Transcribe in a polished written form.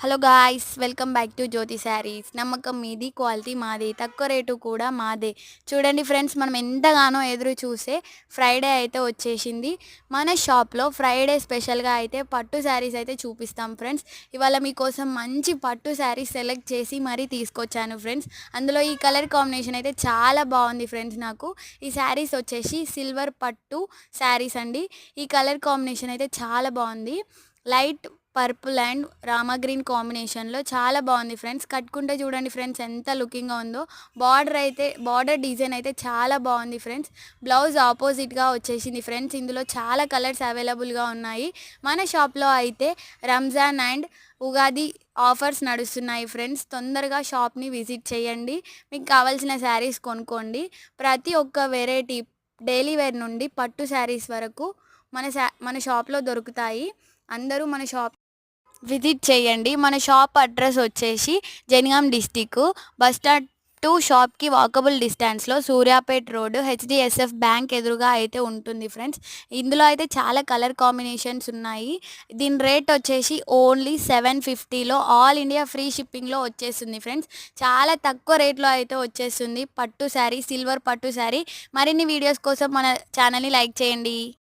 Hello guys, welcome back to Jyothi Sarees. నమ్మకం మీది, quality మాది, తక్కువ రేటు కూడా మాదే. చూడండి ఫ్రెండ్స్, మనం ఎంతగానో ఎదురు చూసే ఫ్రైడే అయితే వచ్చేసింది. మన షాప్లో ఫ్రైడే స్పెషల్గా అయితే పట్టు శారీస్ అయితే చూపిస్తాం ఫ్రెండ్స్. ఇవాళ మీకోసం మంచి పట్టు శారీస్ సెలెక్ట్ చేసి మరీ తీసుకొచ్చాను ఫ్రెండ్స్. అందులో ఈ కలర్ కాంబినేషన్ అయితే చాలా బాగుంది ఫ్రెండ్స్. నాకు ఈ శారీస్ వచ్చేసి సిల్వర్ పట్టు శారీస్ అండి. ఈ కలర్ కాంబినేషన్ అయితే చాలా బాగుంది. Light purple and Rama green కాంబినేషన్లో చాలా బాగుంది ఫ్రెండ్స్. కట్టుకుంటే చూడండి ఫ్రెండ్స్ ఎంత లుకింగ్గా ఉందో. బార్డర్ డిజైన్ అయితే చాలా బాగుంది ఫ్రెండ్స్. బ్లౌజ్ ఆపోజిట్గా వచ్చేసింది ఫ్రెండ్స్. ఇందులో చాలా కలర్స్ అవైలబుల్గా ఉన్నాయి. మన షాప్లో అయితే రంజాన్ అండ్ ఉగాది ఆఫర్స్ నడుస్తున్నాయి ఫ్రెండ్స్. తొందరగా షాప్ని విజిట్ చేయండి. మీకు కావాల్సిన శారీస్ కొనుక్కోండి. ప్రతి ఒక్క వెరైటీ డైలీ వేర్ నుండి పట్టు శారీస్ వరకు మన షాప్లో దొరుకుతాయి. అందరూ మన షాప్ విజిట్ చేయండి. మన షాప్ అడ్రస్ వచ్చేసి Jangaon district bus stand to షాప్కి వాకబుల్ డిస్టెన్స్లో సూర్యాపేట్ రోడ్ హెచ్డిఎస్ఎఫ్ బ్యాంక్ ఎదురుగా అయితే ఉంటుంది ఫ్రెండ్స్. ఇందులో అయితే చాలా కలర్ కాంబినేషన్స్ ఉన్నాయి. దీని రేట్ వచ్చేసి ఓన్లీ 750లో ఆల్ ఇండియా ఫ్రీ షిప్పింగ్లో వచ్చేస్తుంది ఫ్రెండ్స్. చాలా తక్కువ రేట్లో అయితే వచ్చేస్తుంది పట్టు శారీ, సిల్వర్ పట్టు శారీ. మరిన్ని వీడియోస్ కోసం మన ఛానల్ని లైక్ చేయండి.